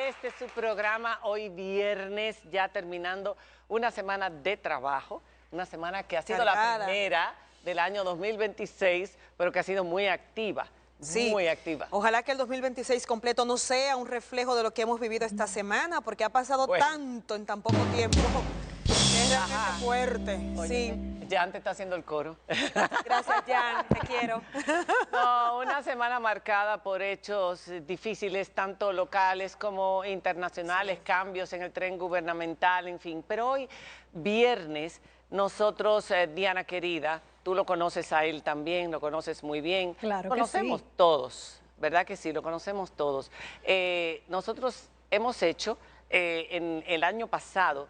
Este es su programa hoy viernes, ya terminando una semana de trabajo, una semana que ha sido la primera del año 2026, pero que ha sido muy activa. Sí, muy activa. Ojalá que el 2026 completo no sea un reflejo de lo que hemos vivido esta semana, porque ha pasado tanto en tan poco tiempo. Es realmente fuerte. Óyeme, sí. Jan te está haciendo el coro. Gracias, Jan, te quiero. No, una semana marcada por hechos difíciles, tanto locales como internacionales, cambios en el tren gubernamental, en fin. Pero hoy, viernes, nosotros, Diana querida, tú lo conoces a él también, lo conoces muy bien. Claro que Conocemos sí. todos, ¿verdad que sí? Lo conocemos todos. Nosotros hemos hecho en el año pasado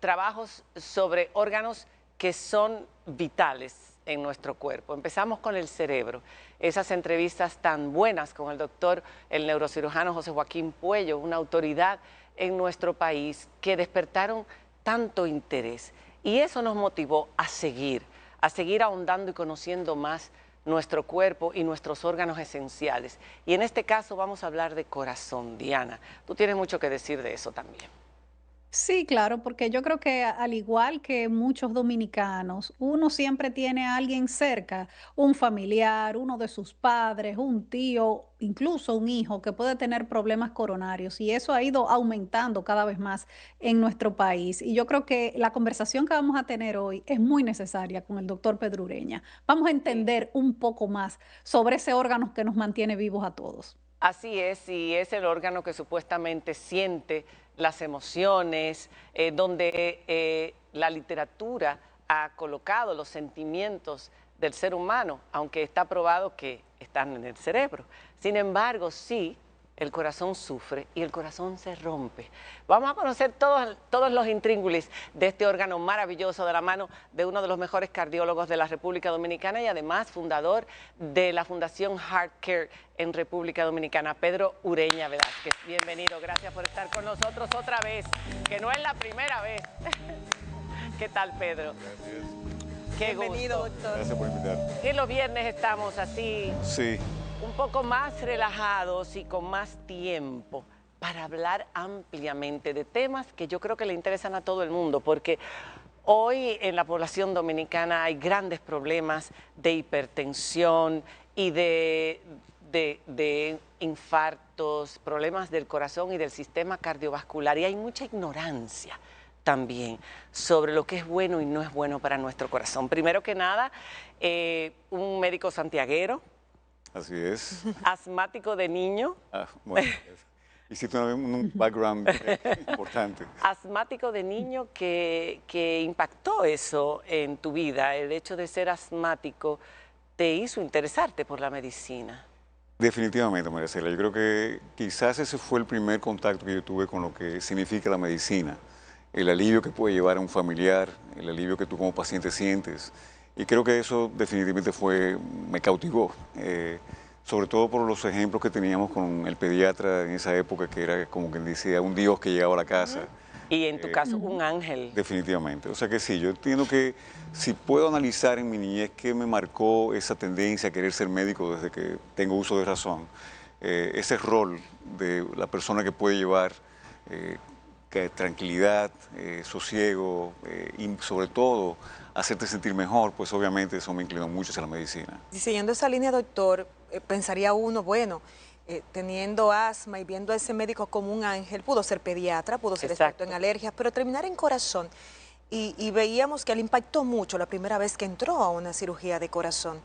trabajos sobre órganos que son vitales en nuestro cuerpo. Empezamos con el cerebro, esas entrevistas tan buenas con el doctor, el neurocirujano José Joaquín Puello, una autoridad en nuestro país que despertaron tanto interés. Y eso nos motivó a seguir ahondando y conociendo más nuestro cuerpo y nuestros órganos esenciales. Y en este caso vamos a hablar de corazón, Diana. Tú tienes mucho que decir de eso también. Sí, claro, porque yo creo que al igual que muchos dominicanos, uno siempre tiene a alguien cerca, un familiar, uno de sus padres, un tío, incluso un hijo que puede tener problemas coronarios y eso ha ido aumentando cada vez más en nuestro país. Y yo creo que la conversación que vamos a tener hoy es muy necesaria con el doctor Pedro Ureña. Vamos a entender un poco más sobre ese órgano que nos mantiene vivos a todos. Así es, y es el órgano que supuestamente siente las emociones, donde la literatura ha colocado los sentimientos del ser humano, aunque está probado que están en el cerebro. Sin embargo, sí, el corazón sufre y el corazón se rompe. Vamos a conocer todos los intríngulis de este órgano maravilloso de la mano de uno de los mejores cardiólogos de la República Dominicana y además fundador de la Fundación Heart Care en República Dominicana, Pedro Ureña Velázquez. Bienvenido, gracias por estar con nosotros otra vez, que no es la primera vez. ¿Qué tal, Pedro? Gracias. Qué Bienvenido, gusto. doctor. Gracias por invitar. Y los viernes estamos así. Sí. Un poco más relajados y con más tiempo para hablar ampliamente de temas que yo creo que le interesan a todo el mundo, porque hoy en la población dominicana hay grandes problemas de hipertensión y de infartos, problemas del corazón y del sistema cardiovascular, y hay mucha ignorancia también sobre lo que es bueno y no es bueno para nuestro corazón. Primero que nada, un médico santiaguero, Así es. asmático de niño. Bueno, hiciste un background importante. Asmático de niño que impactó eso en tu vida. El hecho de ser asmático te hizo interesarte por la medicina. Definitivamente, María Cela. Yo creo que quizás ese fue el primer contacto que yo tuve con lo que significa la medicina. El alivio que puede llevar a un familiar, el alivio que tú como paciente sientes. Y creo que eso definitivamente me cautivó, sobre todo por los ejemplos que teníamos con el pediatra en esa época, que era como quien decía, un Dios que llegaba a la casa. Y en tu caso, un ángel. Definitivamente. O sea que sí, yo entiendo que si puedo analizar en mi niñez qué me marcó esa tendencia a querer ser médico desde que tengo uso de razón, ese rol de la persona que puede llevar tranquilidad, sosiego y sobre todo hacerte sentir mejor, pues obviamente eso me inclinó mucho hacia la medicina. Y siguiendo esa línea, doctor, pensaría uno, bueno, teniendo asma y viendo a ese médico como un ángel, pudo ser pediatra, pudo ser experto en alergias, pero terminar en corazón. Y veíamos que le impactó mucho la primera vez que entró a una cirugía de corazón.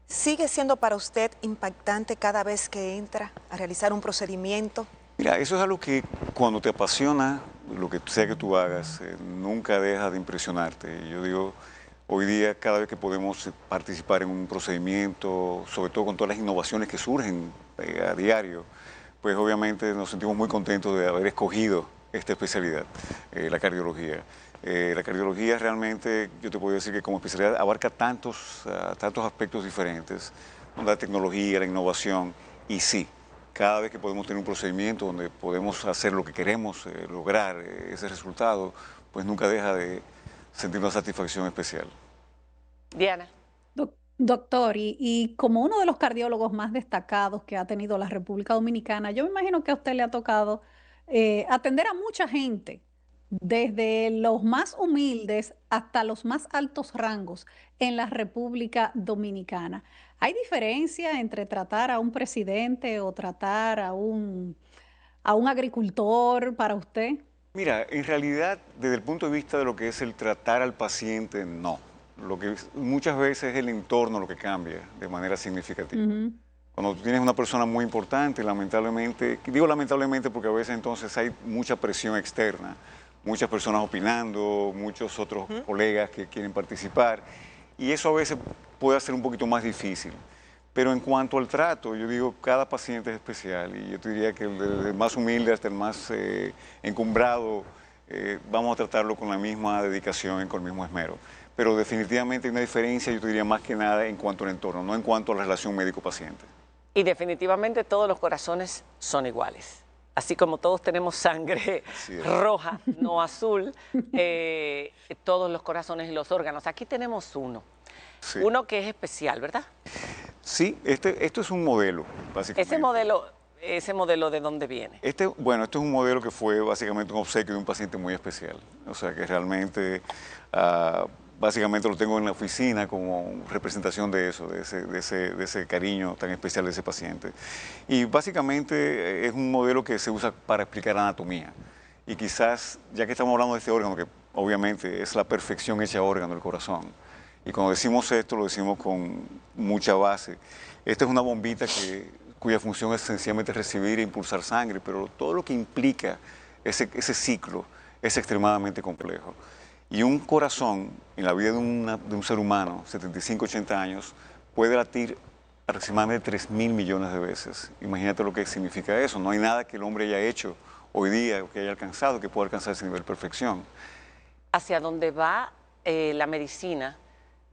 ¿Sigue siendo para usted impactante cada vez que entra a realizar un procedimiento? Mira, eso es algo que cuando te apasiona, lo que sea que tú hagas, nunca deja de impresionarte. Yo digo, hoy día cada vez que podemos participar en un procedimiento, sobre todo con todas las innovaciones que surgen a diario, pues obviamente nos sentimos muy contentos de haber escogido esta especialidad, la cardiología. La cardiología realmente, yo te puedo decir que como especialidad abarca tantos aspectos diferentes, la tecnología, la innovación, y sí, cada vez que podemos tener un procedimiento donde podemos hacer lo que queremos, lograr ese resultado, pues nunca deja de sentir una satisfacción especial. Diana. Doctor, y como uno de los cardiólogos más destacados que ha tenido la República Dominicana, yo me imagino que a usted le ha tocado atender a mucha gente, desde los más humildes hasta los más altos rangos en la República Dominicana. ¿Hay diferencia entre tratar a un presidente o tratar a un agricultor para usted? Mira, en realidad, desde el punto de vista de lo que es el tratar al paciente, no. Lo que muchas veces es el entorno lo que cambia de manera significativa. Ujú. Cuando tú tienes una persona muy importante, lamentablemente, digo lamentablemente porque a veces entonces hay mucha presión externa, muchas personas opinando, muchos otros colegas que quieren participar, y eso a veces puede hacer un poquito más difícil. Pero en cuanto al trato, yo digo, cada paciente es especial, y yo te diría que desde el más humilde hasta el más encumbrado, vamos a tratarlo con la misma dedicación y con el mismo esmero. Pero definitivamente hay una diferencia, yo te diría más que nada en cuanto al entorno, no en cuanto a la relación médico-paciente. Y definitivamente todos los corazones son iguales. Así como todos tenemos sangre roja, no azul, todos los corazones y los órganos. Aquí tenemos uno. Sí. Uno que es especial, ¿verdad? Sí, esto es un modelo, básicamente. ¿Ese modelo de dónde viene? Bueno, este es un modelo que fue básicamente un obsequio de un paciente muy especial. O sea, que realmente, básicamente lo tengo en la oficina como representación de eso, de ese cariño tan especial de ese paciente. Y básicamente es un modelo que se usa para explicar anatomía. Y quizás, ya que estamos hablando de este órgano, que obviamente es la perfección hecha órgano, el corazón, y cuando decimos esto, lo decimos con mucha base. Esta es una bombita cuya función es sencillamente recibir e impulsar sangre, pero todo lo que implica ese ciclo es extremadamente complejo. Y un corazón, en la vida de un ser humano, 75, 80 años, puede latir aproximadamente 3.000 millones de veces. Imagínate lo que significa eso. No hay nada que el hombre haya hecho hoy día, que haya alcanzado, que pueda alcanzar ese nivel de perfección. Hacia dónde va la medicina,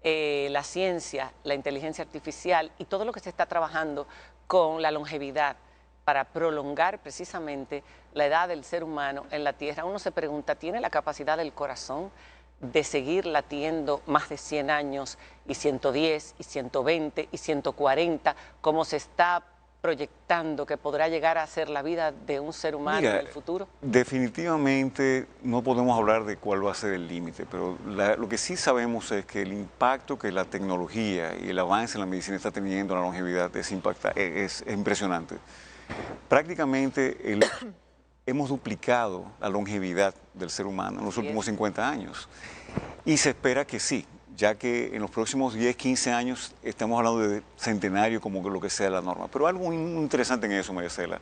la ciencia, la inteligencia artificial y todo lo que se está trabajando con la longevidad para prolongar precisamente la edad del ser humano en la Tierra. Uno se pregunta, ¿tiene la capacidad del corazón de seguir latiendo más de 100 años y 110 y 120 y 140, como se está proyectando que podrá llegar a ser la vida de un ser humano en el futuro? Definitivamente no podemos hablar de cuál va a ser el límite, pero lo que sí sabemos es que el impacto que la tecnología y el avance en la medicina está teniendo en la longevidad es impresionante. Prácticamente hemos duplicado la longevidad del ser humano en los últimos 50 años. Y se espera que sí, ya que en los próximos 10, 15 años estamos hablando de centenario como lo que sea la norma. Pero algo muy interesante en eso, María Cela,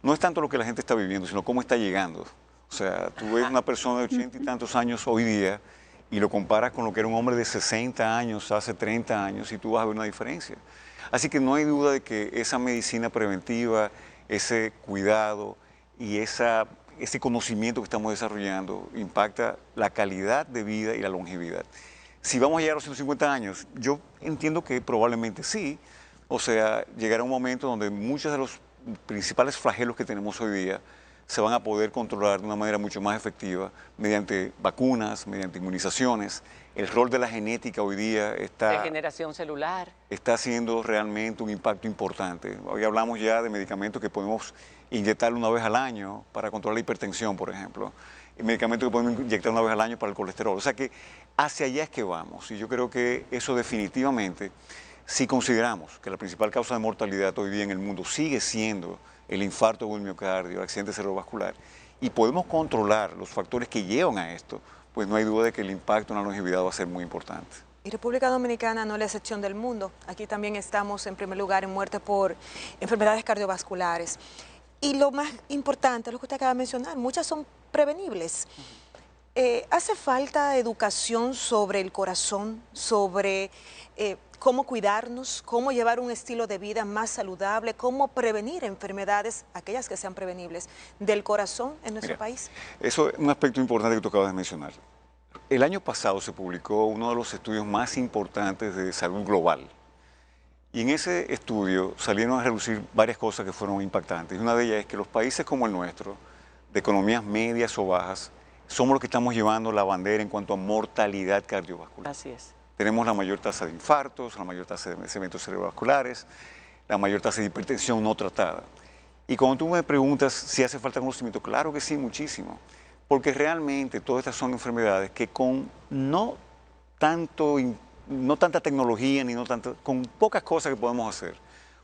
no es tanto lo que la gente está viviendo, sino cómo está llegando. O sea, tú ves una persona de 80 y tantos años hoy día y lo comparas con lo que era un hombre de 60 años hace 30 años y tú vas a ver una diferencia. Así que no hay duda de que esa medicina preventiva, ese cuidado y ese conocimiento que estamos desarrollando impacta la calidad de vida y la longevidad. Si vamos a llegar a los 150 años, yo entiendo que probablemente sí. O sea, llegará un momento donde muchos de los principales flagelos que tenemos hoy día se van a poder controlar de una manera mucho más efectiva mediante vacunas, mediante inmunizaciones. El rol de la genética hoy día regeneración celular. Está haciendo realmente un impacto importante. Hoy hablamos ya de medicamentos que podemos inyectar una vez al año para controlar la hipertensión, por ejemplo. Y medicamentos que podemos inyectar una vez al año para el colesterol. O sea que hacia allá es que vamos. Y yo creo que eso definitivamente, si consideramos que la principal causa de mortalidad hoy día en el mundo sigue siendo el infarto o el miocardio, el accidente cerebrovascular, y podemos controlar los factores que llevan a esto, pues no hay duda de que el impacto en la longevidad va a ser muy importante. Y República Dominicana no es la excepción del mundo. Aquí también estamos en primer lugar en muerte por enfermedades cardiovasculares. Y lo más importante, lo que usted acaba de mencionar, muchas son prevenibles. ¿Hace falta educación sobre el corazón, sobre cómo cuidarnos, cómo llevar un estilo de vida más saludable, cómo prevenir enfermedades, aquellas que sean prevenibles, del corazón en nuestro país? Eso es un aspecto importante que tú acabas de mencionar. El año pasado se publicó uno de los estudios más importantes de salud global. Y en ese estudio salieron a relucir varias cosas que fueron impactantes. Y una de ellas es que los países como el nuestro, de economías medias o bajas, somos los que estamos llevando la bandera en cuanto a mortalidad cardiovascular. Así es. tenemos la mayor tasa de infartos, la mayor tasa de eventos cerebrovasculares, la mayor tasa de hipertensión no tratada. Y cuando tú me preguntas si hace falta conocimiento, claro que sí, muchísimo. Porque realmente todas estas son enfermedades que con no tanta tecnología, con pocas cosas que podemos hacer,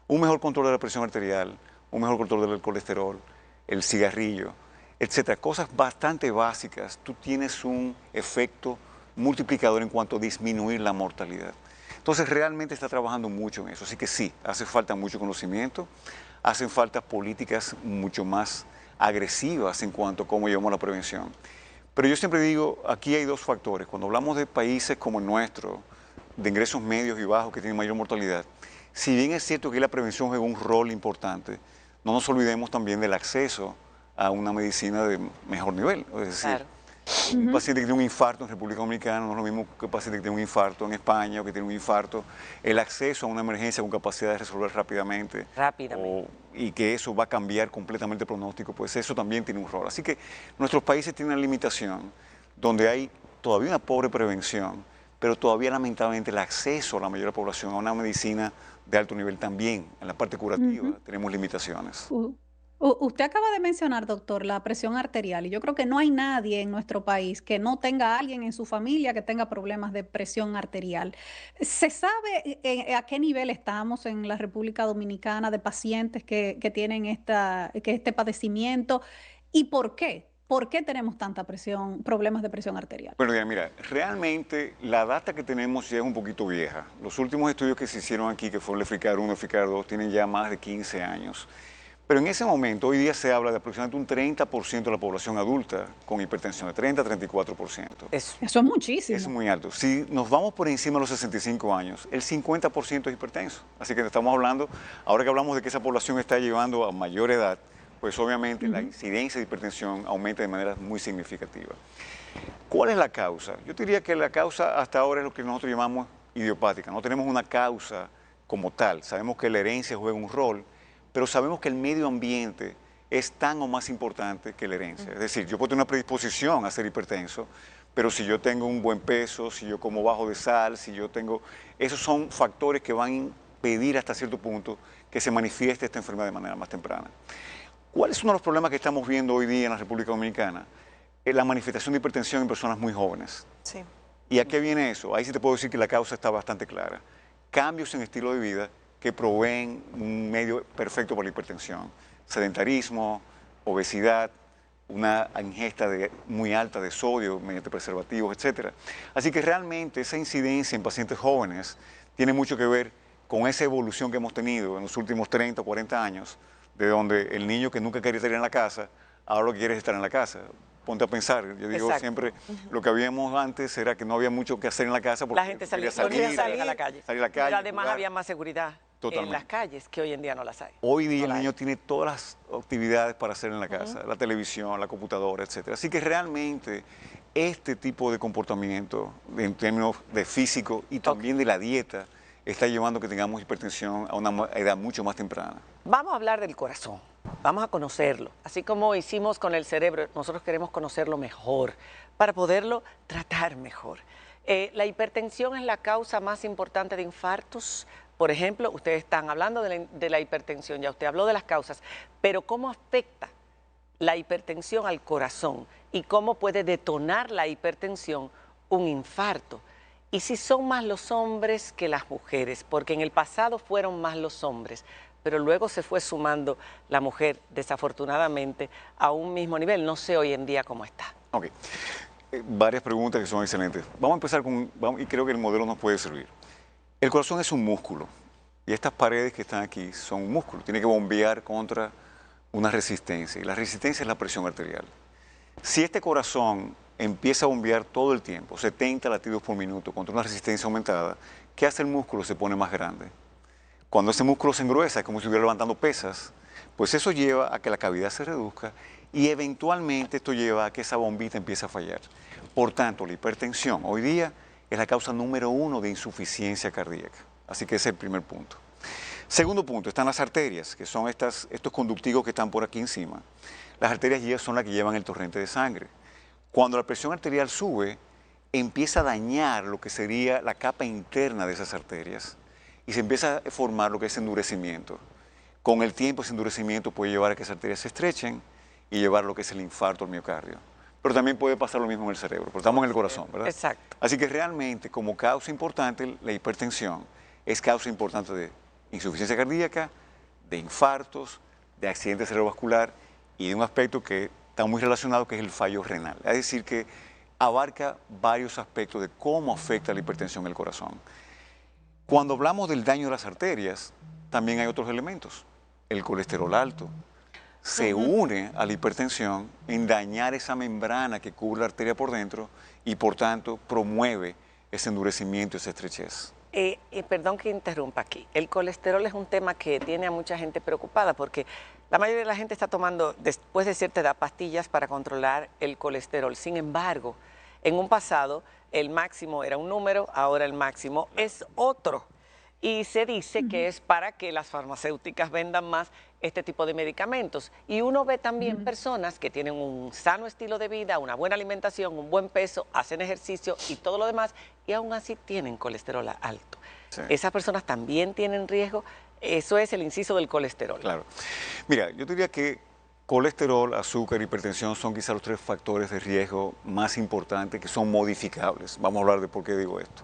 un mejor control de la presión arterial, un mejor control del colesterol, el cigarrillo, etcétera, cosas bastante básicas, tú tienes un efecto multiplicador en cuanto a disminuir la mortalidad. Entonces realmente está trabajando mucho en eso, así que sí, hace falta mucho conocimiento, hacen falta políticas mucho más agresivas en cuanto a cómo llevamos la prevención. Pero yo siempre digo, aquí hay dos factores. Cuando hablamos de países como el nuestro, de ingresos medios y bajos que tienen mayor mortalidad, si bien es cierto que la prevención juega un rol importante, no nos olvidemos también del acceso a una medicina de mejor nivel. Es decir, Claro. un paciente que tiene un infarto en República Dominicana no es lo mismo que un paciente que tiene un infarto en España o que tiene un infarto. El acceso a una emergencia con capacidad de resolver rápidamente. Y que eso va a cambiar completamente el pronóstico, pues eso también tiene un rol. Así que nuestros países tienen una limitación donde hay todavía una pobre prevención, pero todavía lamentablemente el acceso a la mayor población a una medicina de alto nivel también, en la parte curativa, tenemos limitaciones. Usted acaba de mencionar, doctor, la presión arterial, y yo creo que no hay nadie en nuestro país que no tenga a alguien en su familia que tenga problemas de presión arterial. ¿Se sabe a qué nivel estamos en la República Dominicana de pacientes que tienen este padecimiento? ¿Y por qué? ¿Por qué tenemos tanta presión, problemas de presión arterial? Bueno, mira, realmente la data que tenemos ya es un poquito vieja. Los últimos estudios que se hicieron aquí, que fue el EFRICAR 1, EFRICAR 2, tienen ya más de 15 años. Pero en ese momento, hoy día se habla de aproximadamente un 30% de la población adulta con hipertensión, de 30 a 34%. Eso es muchísimo. Es muy alto. Si nos vamos por encima de los 65 años, el 50% es hipertenso. Así que estamos hablando, ahora que hablamos de que esa población está llevando a mayor edad, pues obviamente la incidencia de hipertensión aumenta de manera muy significativa. ¿Cuál es la causa? Yo diría que la causa hasta ahora es lo que nosotros llamamos idiopática. No tenemos una causa como tal. Sabemos que la herencia juega un rol, pero sabemos que el medio ambiente es tan o más importante que la herencia. Es decir, yo puedo tener una predisposición a ser hipertenso, pero si yo tengo un buen peso, si yo como bajo de sal, si yo tengo... Esos son factores que van a impedir hasta cierto punto que se manifieste esta enfermedad de manera más temprana. ¿Cuál es uno de los problemas que estamos viendo hoy día en la República Dominicana? Es la manifestación de hipertensión en personas muy jóvenes. Sí. ¿Y a qué viene eso? Ahí sí te puedo decir que la causa está bastante clara. Cambios en estilo de vida que proveen un medio perfecto para la hipertensión. Sedentarismo, obesidad, una ingesta muy alta de sodio mediante preservativos, etc. Así que realmente esa incidencia en pacientes jóvenes tiene mucho que ver con esa evolución que hemos tenido en los últimos 30 o 40 años, de donde el niño que nunca quería estar en la casa, ahora lo que quiere es estar en la casa. Ponte a pensar, yo digo siempre, lo que habíamos antes era que no había mucho que hacer en la casa porque la gente salía a la calle. Pero además había más seguridad en las calles, que hoy en día no las hay. Hoy día el niño tiene todas las actividades para hacer en la casa, la televisión, la computadora, etc. Así que realmente este tipo de comportamiento, en términos de físico y también de la dieta, está llevando a que tengamos hipertensión a una edad mucho más temprana. Vamos a hablar del corazón, vamos a conocerlo. Así como hicimos con el cerebro, nosotros queremos conocerlo mejor para poderlo tratar mejor. La hipertensión es la causa más importante de infartos. Por ejemplo, ustedes están hablando de la hipertensión, ya usted habló de las causas, pero ¿cómo afecta la hipertensión al corazón? ¿Y cómo puede detonar la hipertensión un infarto? Y si son más los hombres que las mujeres, porque en el pasado fueron más los hombres, pero luego se fue sumando la mujer, desafortunadamente, a un mismo nivel. No sé hoy en día cómo está. Ok, varias preguntas que son excelentes. Vamos a empezar y creo que el modelo nos puede servir. El corazón es un músculo, y estas paredes que están aquí son un músculo. Tiene que bombear contra una resistencia, y la resistencia es la presión arterial. Si este corazón empieza a bombear todo el tiempo, 70 latidos por minuto, contra una resistencia aumentada, ¿qué hace el músculo? Se pone más grande. Cuando ese músculo se engruesa, es como si estuviera levantando pesas, pues eso lleva a que la cavidad se reduzca y eventualmente esto lleva a que esa bombita empiece a fallar. Por tanto, la hipertensión hoy día es la causa número 1 de insuficiencia cardíaca. Así que ese es el primer punto. Segundo punto, están las arterias, que son estos conductivos que están por aquí encima. Las arterias son las que llevan el torrente de sangre. Cuando la presión arterial sube, empieza a dañar lo que sería la capa interna de esas arterias y se empieza a formar lo que es endurecimiento. Con el tiempo ese endurecimiento puede llevar a que esas arterias se estrechen y llevar lo que es el infarto al miocardio. Pero también puede pasar lo mismo en el cerebro, porque estamos en el corazón, ¿verdad? Exacto. Así que realmente, como causa importante, la hipertensión es causa importante de insuficiencia cardíaca, de infartos, de accidente cerebrovascular y de un aspecto que está muy relacionado, que es el fallo renal. Es decir, que abarca varios aspectos de cómo afecta la hipertensión el corazón. Cuando hablamos del daño de las arterias, también hay otros elementos. El colesterol alto se une a la hipertensión en dañar esa membrana que cubre la arteria por dentro y por tanto promueve ese endurecimiento, esa estrechez. Perdón que interrumpa aquí. El colesterol es un tema que tiene a mucha gente preocupada porque la mayoría de la gente está tomando, después de cierta edad, pastillas para controlar el colesterol. Sin embargo, en un pasado el máximo era un número, ahora el máximo es otro. Y se dice que es para que las farmacéuticas vendan más este tipo de medicamentos. Y uno ve también personas que tienen un sano estilo de vida, una buena alimentación, un buen peso, hacen ejercicio y todo lo demás, y aún así tienen colesterol alto. Sí. Esas personas también tienen riesgo. Eso es el inciso del colesterol. Claro. Mira, yo diría que colesterol, azúcar, hipertensión son quizás los 3 factores de riesgo más importantes que son modificables. Vamos a hablar de por qué digo esto.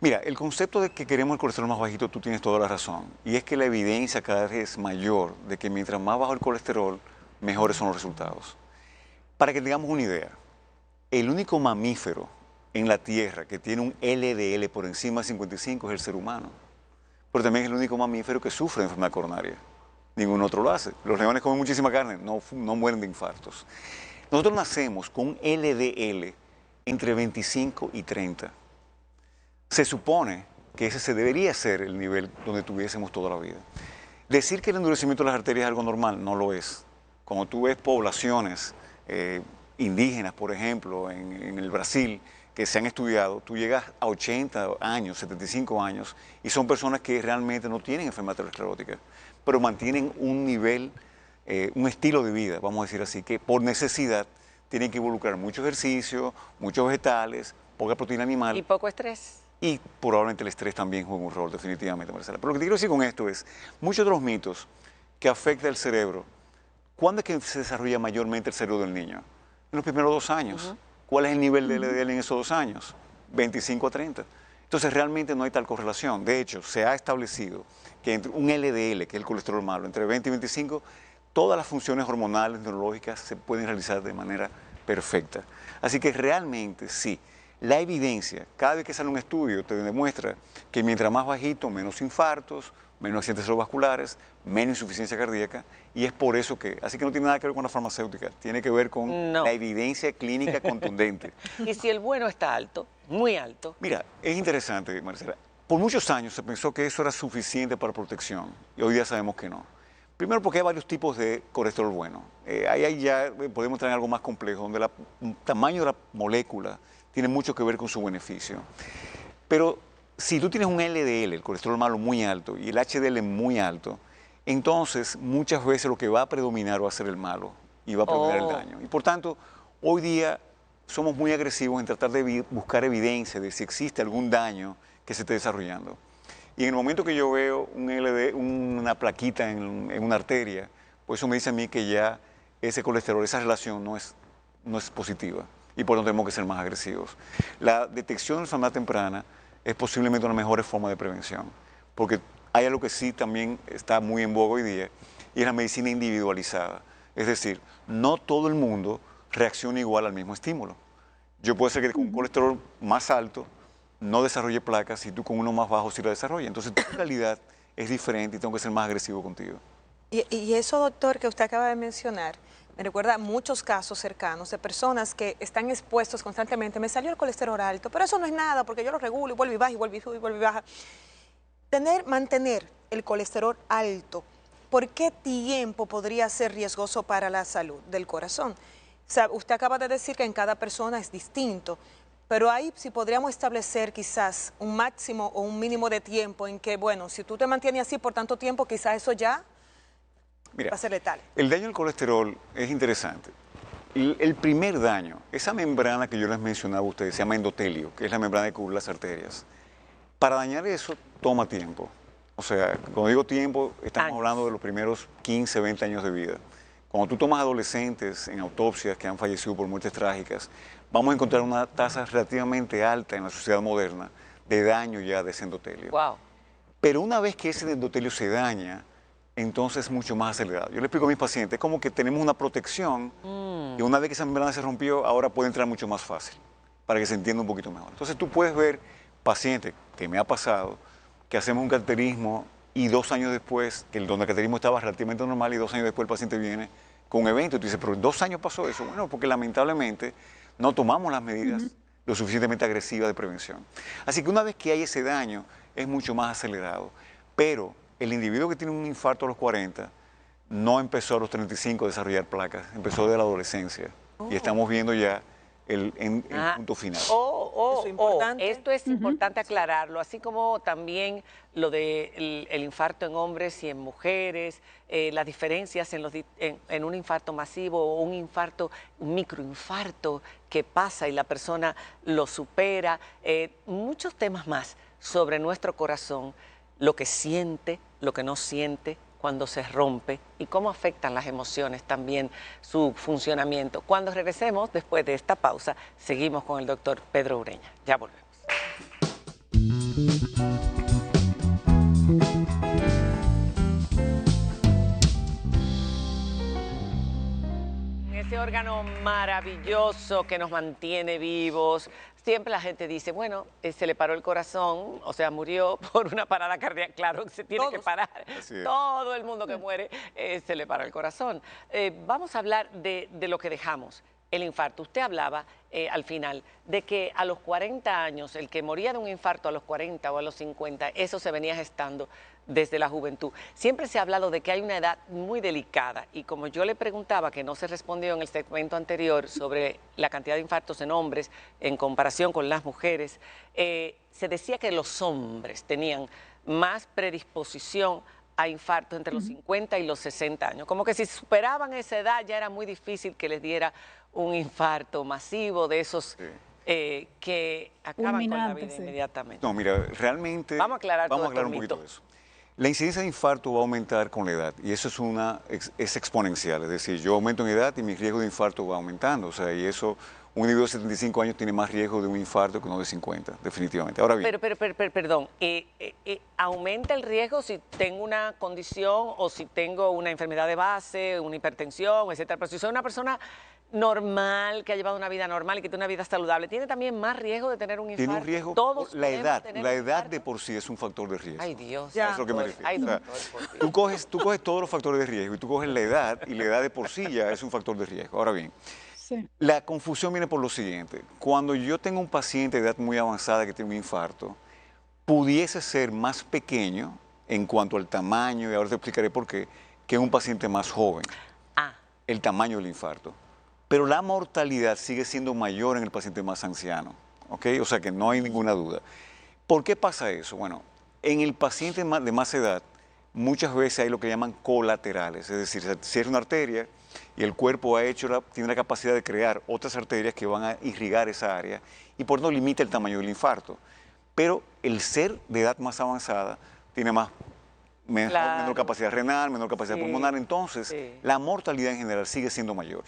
Mira, el concepto de que queremos el colesterol más bajito, tú tienes toda la razón. Y es que la evidencia cada vez es mayor de que mientras más bajo el colesterol, mejores son los resultados. Para que tengamos una idea, el único mamífero en la Tierra que tiene un LDL por encima de 55 es el ser humano. Pero también es el único mamífero que sufre de enfermedad coronaria. Ningún otro lo hace. Los leones comen muchísima carne, no mueren de infartos. Nosotros nacemos con un LDL entre 25 y 30. Se supone que ese debería ser el nivel donde tuviésemos toda la vida. Decir que el endurecimiento de las arterias es algo normal, no lo es. Cuando tú ves poblaciones indígenas, por ejemplo, en el Brasil, que se han estudiado, tú llegas a 80 años, 75 años, y son personas que realmente no tienen enfermedad aterosclerótica, pero mantienen un nivel, un estilo de vida, vamos a decir así, que por necesidad tienen que involucrar mucho ejercicio, muchos vegetales, poca proteína animal. Y poco estrés. Y probablemente el estrés también juega un rol, definitivamente, Marcela. Pero lo que te quiero decir con esto es, muchos de los mitos que afectan el cerebro, ¿cuándo es que se desarrolla mayormente el cerebro del niño? En los primeros 2 años. ¿Cuál es el nivel de LDL en esos 2 años? 25 a 30. Entonces realmente no hay tal correlación. De hecho, se ha establecido que entre un LDL, que es el colesterol malo, entre 20 y 25, todas las funciones hormonales, neurológicas se pueden realizar de manera perfecta. Así que realmente sí. La evidencia, cada vez que sale un estudio, te demuestra que mientras más bajito, menos infartos, menos accidentes cerebrovasculares, menos insuficiencia cardíaca, y es por eso que, así que no tiene nada que ver con la farmacéutica, tiene que ver con la evidencia clínica contundente. Y si el bueno está alto, muy alto. Mira, es interesante, Marcela, por muchos años se pensó que eso era suficiente para protección, y hoy día sabemos que no. Primero porque hay varios tipos de colesterol bueno. Ahí ya podemos entrar en algo más complejo, donde el tamaño de la molécula tiene mucho que ver con su beneficio. Pero si tú tienes un LDL, el colesterol malo muy alto, y el HDL muy alto, entonces muchas veces lo que va a predominar va a ser el malo y va a predominar el daño. Y por tanto, hoy día somos muy agresivos en tratar de buscar evidencia de si existe algún daño que se esté desarrollando. Y en el momento que yo veo una plaquita en una arteria, pues eso me dice a mí que ya ese colesterol, esa relación no es positiva. Y por lo tanto tenemos que ser más agresivos. La detección de enfermedad temprana es posiblemente una de las mejores formas de prevención, porque hay algo que sí también está muy en boga hoy día, y es la medicina individualizada. Es decir, no todo el mundo reacciona igual al mismo estímulo. Yo puedo ser que con un colesterol más alto no desarrolle placas y tú con uno más bajo sí la desarrollas. Entonces tu realidad es diferente y tengo que ser más agresivo contigo. Y eso, doctor, que usted acaba de mencionar, me recuerda muchos casos cercanos de personas que están expuestos constantemente. Me salió el colesterol alto, pero eso no es nada porque yo lo regulo y vuelvo y baja y vuelvo y sube y vuelvo y baja. Mantener el colesterol alto, ¿por qué tiempo podría ser riesgoso para la salud del corazón? O sea, usted acaba de decir que en cada persona es distinto, pero ahí sí podríamos establecer quizás un máximo o un mínimo de tiempo en que, bueno, si tú te mantienes así por tanto tiempo, quizás eso ya va a ser letal. El daño del colesterol es interesante. el primer daño, esa membrana que yo les mencionaba a ustedes, se llama endotelio, que es la membrana que cubre las arterias. Para dañar eso toma tiempo. O sea, cuando digo tiempo, estamos hablando de los primeros 15, 20 años de vida. Cuando tú tomas adolescentes en autopsias que han fallecido por muertes trágicas, vamos a encontrar una tasa relativamente alta en la sociedad moderna de daño ya de ese endotelio. Wow. Pero una vez que ese endotelio se daña, entonces es mucho más acelerado. Yo le explico a mis pacientes, es como que tenemos una protección y una vez que esa membrana se rompió, ahora puede entrar mucho más fácil, para que se entienda un poquito mejor. Entonces tú puedes ver pacientes, que me ha pasado, que hacemos un cateterismo y 2 años después, que el cateterismo estaba relativamente normal y 2 años después el paciente viene con un evento y tú dices, pero en 2 años pasó eso. Bueno, porque lamentablemente no tomamos las medidas lo suficientemente agresivas de prevención. Así que una vez que hay ese daño, es mucho más acelerado. Pero el individuo que tiene un infarto a los 40 no empezó a los 35 a desarrollar placas, empezó de la adolescencia. Y estamos viendo ya el punto final. Eso es importante. Esto es importante aclararlo, así como también lo del el infarto en hombres y en mujeres, las diferencias en un infarto masivo o un infarto, un microinfarto que pasa y la persona lo supera, muchos temas más sobre nuestro corazón, lo que siente, lo que no siente, cuando se rompe y cómo afectan las emociones también su funcionamiento. Cuando regresemos, después de esta pausa, seguimos con el doctor Pedro Ureña. Ya volvemos. Ese órgano maravilloso que nos mantiene vivos. Siempre la gente dice, bueno, se le paró el corazón, o sea, murió por una parada cardíaca. Claro que se tiene que parar. Todo el mundo que muere se le para el corazón. Vamos a hablar de lo que dejamos, el infarto. Usted hablaba al final de que a los 40 años, el que moría de un infarto a los 40 o a los 50, eso se venía gestando desde la juventud. Siempre se ha hablado de que hay una edad muy delicada y como yo le preguntaba, que no se respondió en el segmento anterior sobre la cantidad de infartos en hombres en comparación con las mujeres, se decía que los hombres tenían más predisposición a infarto entre los 50 y los 60 años. Como que si superaban esa edad ya era muy difícil que les diera un infarto masivo de esos que acaban con la vida inmediatamente. No, mira, realmente vamos a aclarar un poquito de eso. La incidencia de infarto va a aumentar con la edad y eso es exponencial, es decir, yo aumento en edad y mi riesgo de infarto va aumentando, o sea, y eso, un individuo de 75 años tiene más riesgo de un infarto que uno de 50, definitivamente. Ahora bien. Perdón, ¿aumenta el riesgo si tengo una condición o si tengo una enfermedad de base, una hipertensión, etcétera? Pero si soy una persona normal, que ha llevado una vida normal y que tiene una vida saludable, ¿tiene también más riesgo de tener un infarto? Tiene un riesgo, ¿Todos la edad de por sí es un factor de riesgo. Ay, Dios. Ya. Eso es lo que me refiero. Ay, doctor, tú coges todos los factores de riesgo y tú coges la edad y la edad de por sí ya es un factor de riesgo. Ahora bien, la confusión viene por lo siguiente. Cuando yo tengo un paciente de edad muy avanzada que tiene un infarto, pudiese ser más pequeño en cuanto al tamaño, y ahora te explicaré por qué, que un paciente más joven. El tamaño del infarto. Pero la mortalidad sigue siendo mayor en el paciente más anciano, ¿ok? O sea que no hay ninguna duda. ¿Por qué pasa eso? Bueno, en el paciente de más edad, muchas veces hay lo que llaman colaterales, es decir, se cierra una arteria y el cuerpo tiene la capacidad de crear otras arterias que van a irrigar esa área y por no limita el tamaño del infarto. Pero el ser de edad más avanzada tiene menor capacidad renal, menor capacidad pulmonar, entonces la mortalidad en general sigue siendo mayor.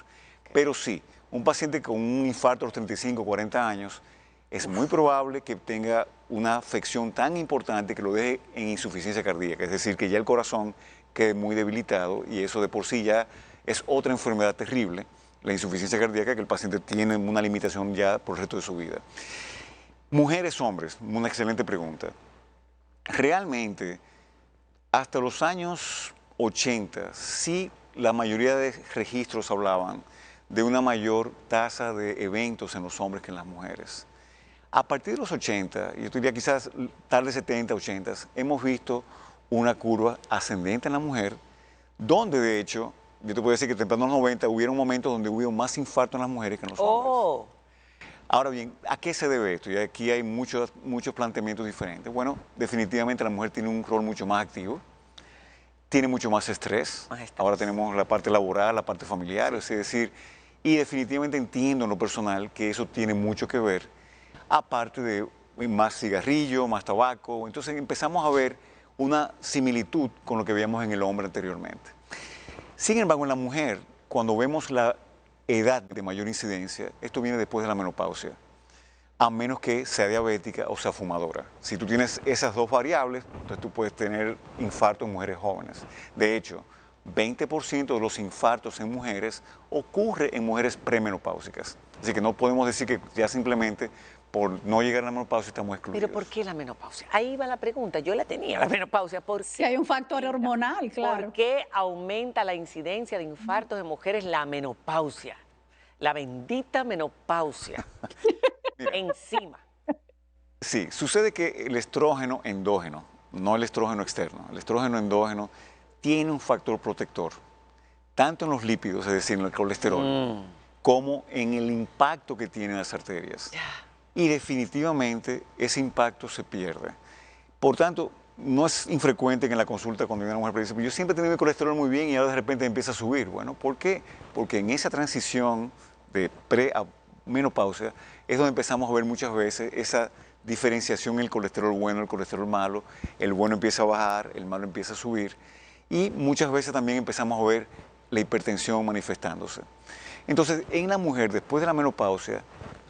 Pero sí, un paciente con un infarto a los 35, 40 años, es muy probable que tenga una afección tan importante que lo deje en insuficiencia cardíaca, es decir, que ya el corazón quede muy debilitado y eso de por sí ya es otra enfermedad terrible, la insuficiencia cardíaca, que el paciente tiene una limitación ya por el resto de su vida. Mujeres, hombres, una excelente pregunta. Realmente, hasta los años 80, sí, la mayoría de registros hablaban de una mayor tasa de eventos en los hombres que en las mujeres. A partir de los 80, yo diría quizás tarde 70, 80, hemos visto una curva ascendente en la mujer, donde de hecho, yo te puedo decir que temprano en los 90 hubieron momentos donde hubo más infarto en las mujeres que en los hombres. Ahora bien, ¿a qué se debe esto? Y aquí hay muchos planteamientos diferentes. Bueno, definitivamente la mujer tiene un rol mucho más activo, tiene mucho más estrés. Ahora tenemos la parte laboral, la parte familiar, es decir, Y definitivamente entiendo en lo personal que eso tiene mucho que ver, aparte de más cigarrillo, más tabaco. Entonces empezamos a ver una similitud con lo que veíamos en el hombre anteriormente. Sin embargo, en la mujer, cuando vemos la edad de mayor incidencia, esto viene después de la menopausia, a menos que sea diabética o sea fumadora. Si tú tienes esas dos variables, entonces tú puedes tener infarto en mujeres jóvenes. De hecho, 20% de los infartos en mujeres ocurre en mujeres premenopáusicas. Así que no podemos decir que ya simplemente por no llegar a la menopausia estamos excluidos. Pero ¿por qué la menopausia? Ahí va la pregunta. Yo la tenía, la menopausia. ¿Por qué? Si hay un factor hormonal, claro. ¿Por qué aumenta la incidencia de infartos en mujeres la menopausia? La bendita menopausia. Encima. Sí, sucede que el estrógeno endógeno, no el estrógeno externo, el estrógeno endógeno tiene un factor protector, tanto en los lípidos, es decir, en el colesterol, como en el impacto que tienen las arterias. Y definitivamente ese impacto se pierde. Por tanto, no es infrecuente que en la consulta cuando viene una mujer dice, yo siempre he tenido mi colesterol muy bien y ahora de repente empieza a subir. Bueno, ¿por qué? Porque en esa transición de pre a menopausia es donde empezamos a ver muchas veces esa diferenciación en el colesterol bueno, el colesterol malo. El bueno empieza a bajar, el malo empieza a subir. Y muchas veces también empezamos a ver la hipertensión manifestándose. Entonces, en la mujer, después de la menopausia,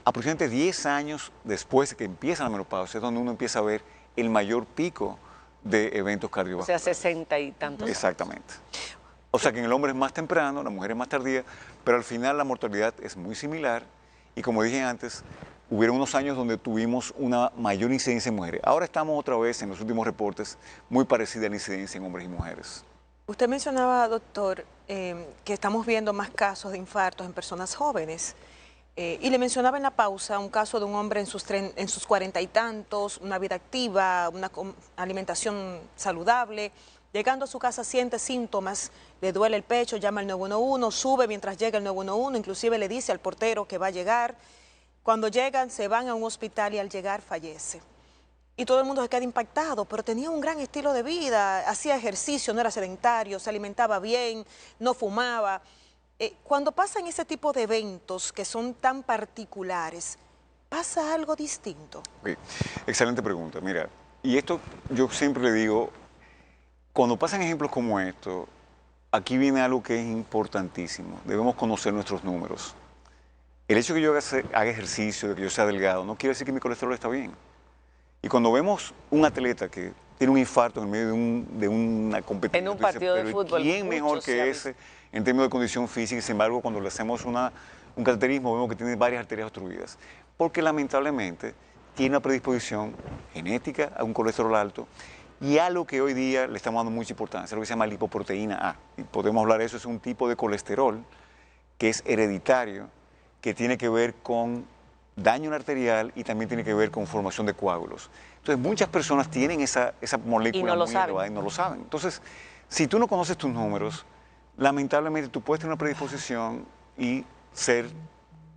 aproximadamente 10 años después de que empieza la menopausia, es donde uno empieza a ver el mayor pico de eventos cardiovasculares. O sea, 60 y tantos. Exactamente. O sea que en el hombre es más temprano, la mujer es más tardía, pero al final la mortalidad es muy similar y como dije antes, hubieron unos años donde tuvimos una mayor incidencia en mujeres. Ahora estamos otra vez en los últimos reportes muy parecida a la incidencia en hombres y mujeres. Usted mencionaba, doctor, que estamos viendo más casos de infartos en personas jóvenes. Y le mencionaba en la pausa un caso de un hombre en sus 40 y tantos, una vida activa, una alimentación saludable. Llegando a su casa siente síntomas, le duele el pecho, llama al 911, sube mientras llega el 911, inclusive le dice al portero que va a llegar. Cuando llegan, se van a un hospital y al llegar fallece. Y todo el mundo se queda impactado, pero tenía un gran estilo de vida, hacía ejercicio, no era sedentario, se alimentaba bien, no fumaba. Cuando pasan ese tipo de eventos que son tan particulares, ¿pasa algo distinto? Okay. Excelente pregunta. Mira, y esto yo siempre le digo, cuando pasan ejemplos como esto, aquí viene algo que es importantísimo. Debemos conocer nuestros números. El hecho de que yo haga ejercicio, de que yo sea delgado, no quiere decir que mi colesterol está bien. Y cuando vemos un atleta que tiene un infarto en medio de una competición, en un partido de fútbol, ¿quién mejor que ese en términos de condición física? Y sin embargo, cuando le hacemos un cateterismo, vemos que tiene varias arterias obstruidas. Porque lamentablemente tiene una predisposición genética a un colesterol alto y a lo que hoy día le estamos dando mucha importancia, lo que se llama lipoproteína A. Y podemos hablar de eso, es un tipo de colesterol que es hereditario, que tiene que ver con daño arterial y también tiene que ver con formación de coágulos. Entonces, muchas personas tienen esa molécula muy elevada y no lo saben. Entonces, si tú no conoces tus números, lamentablemente tú puedes tener una predisposición y ser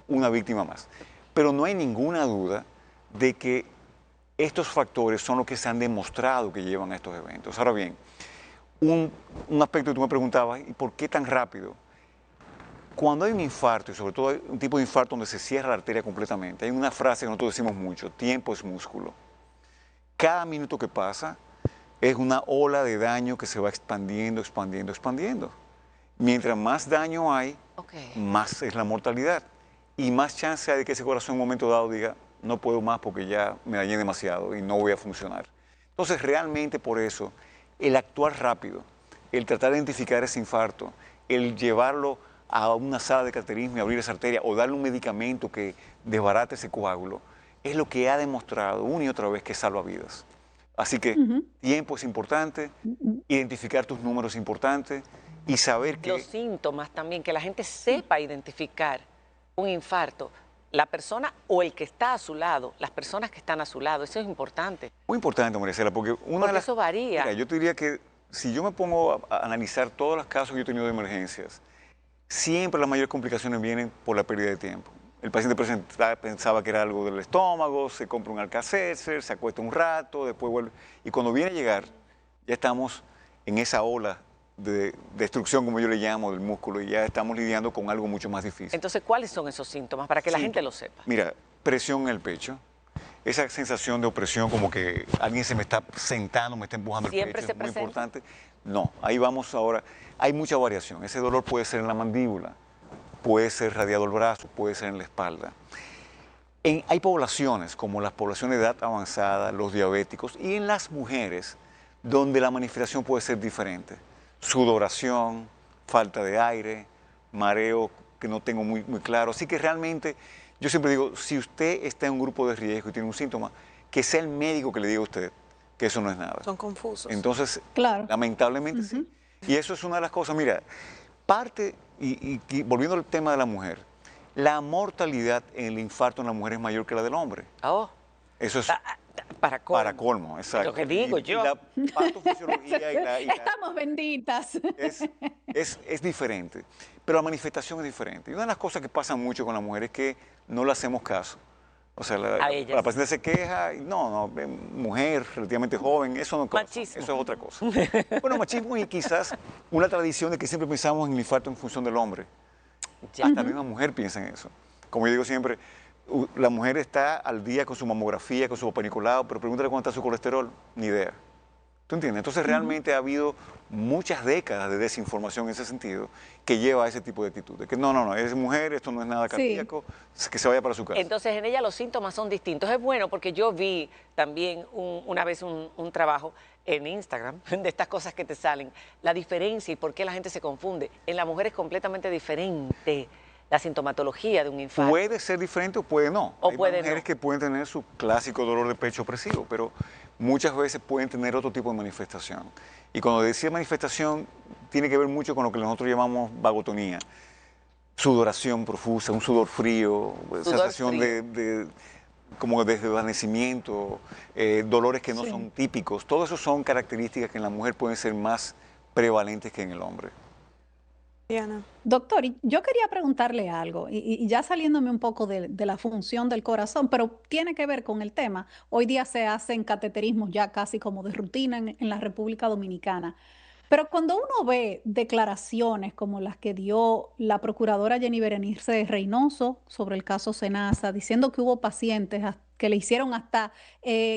una víctima más. Pero no hay ninguna duda de que estos factores son los que se han demostrado que llevan a estos eventos. Ahora bien, un aspecto que tú me preguntabas, ¿y por qué tan rápido? Cuando hay un infarto, y sobre todo hay un tipo de infarto donde se cierra la arteria completamente, hay una frase que nosotros decimos mucho, tiempo es músculo. Cada minuto que pasa es una ola de daño que se va expandiendo, expandiendo, expandiendo. Mientras más daño hay, más es la mortalidad. Y más chance hay de que ese corazón en un momento dado diga, no puedo más porque ya me dañé demasiado y no voy a funcionar. Entonces, realmente por eso, el actuar rápido, el tratar de identificar ese infarto, el llevarlo a una sala de cateterismo y abrir esa arteria o darle un medicamento que desbarate ese coágulo, es lo que ha demostrado una y otra vez que salva vidas. Así que tiempo es importante, identificar tus números es importante y saber que... Los síntomas también, que la gente sepa identificar un infarto. La persona o el que está a su lado, las personas que están a su lado, eso es importante. Muy importante, Maricela, porque eso varía. Mira, yo te diría que si yo me pongo a analizar todos los casos que yo he tenido de emergencias, siempre las mayores complicaciones vienen por la pérdida de tiempo. El paciente pensaba que era algo del estómago, se compra un Alka-Seltzer, se acuesta un rato, después vuelve. Y cuando viene a llegar, ya estamos en esa ola de destrucción, como yo le llamo, del músculo, y ya estamos lidiando con algo mucho más difícil. Entonces, ¿cuáles son esos síntomas para que la gente lo sepa? Mira, presión en el pecho, esa sensación de opresión, como que alguien se me está sentando, me está empujando el ¿Siempre pecho, se es muy presenta? importante. No, ahí vamos ahora. Hay mucha variación. Ese dolor puede ser en la mandíbula, puede ser radiado el brazo, puede ser en la espalda. Hay poblaciones, como las poblaciones de edad avanzada, los diabéticos, y en las mujeres, donde la manifestación puede ser diferente. Sudoración, falta de aire, mareo que no tengo muy claro. Así que realmente, yo siempre digo, si usted está en un grupo de riesgo y tiene un síntoma, que sea el médico que le diga a usted que eso no es nada. Son confusos. Entonces, Claro. lamentablemente sí. Y eso es una de las cosas, mira, parte, y volviendo al tema de la mujer, la mortalidad en el infarto en la mujer es mayor que la del hombre. Oh, Eso es para colmo. para colmo, exacto. Lo que digo yo. Y la patofisiología Estamos benditas. es diferente, pero la manifestación es diferente. Y una de las cosas que pasa mucho con la mujer es que no le hacemos caso. O sea, A ellas. la paciente se queja, y no, mujer relativamente joven, eso no pasa, Machismo. eso es otra cosa. Bueno, machismo y quizás una tradición de que siempre pensamos en el infarto en función del hombre. Ya. Hasta la misma mujer piensa en eso. Como yo digo siempre, la mujer está al día con su mamografía, con su papanicolado, pero pregúntale cuánto está su colesterol, ni idea. ¿Tú entiendes? Entonces realmente ha habido muchas décadas de desinformación en ese sentido que lleva a ese tipo de actitudes. Que no, es mujer, esto no es nada cardíaco, que se vaya para su casa. Entonces, en ella los síntomas son distintos. Es bueno porque yo vi también una vez un trabajo en Instagram de estas cosas que te salen, la diferencia y por qué la gente se confunde. En la mujer es completamente diferente la sintomatología de un infarto. Puede ser diferente o puede no. O Hay puede mujeres no. que pueden tener su clásico dolor de pecho opresivo, pero muchas veces pueden tener otro tipo de manifestación. Y cuando decía manifestación, tiene que ver mucho con lo que nosotros llamamos vagotonía. Sudoración profusa, un sudor frío, sensación frío. como de desvanecimiento, dolores que no son típicos. Todo eso son características que en la mujer pueden ser más prevalentes que en el hombre. Diana. Doctor, yo quería preguntarle algo, y ya saliéndome un poco de la función del corazón, pero tiene que ver con el tema. Hoy día se hacen cateterismos ya casi como de rutina en la República Dominicana. Pero cuando uno ve declaraciones como las que dio la procuradora Jenny Berenice Reynoso sobre el caso Senasa, diciendo que hubo pacientes que le hicieron hasta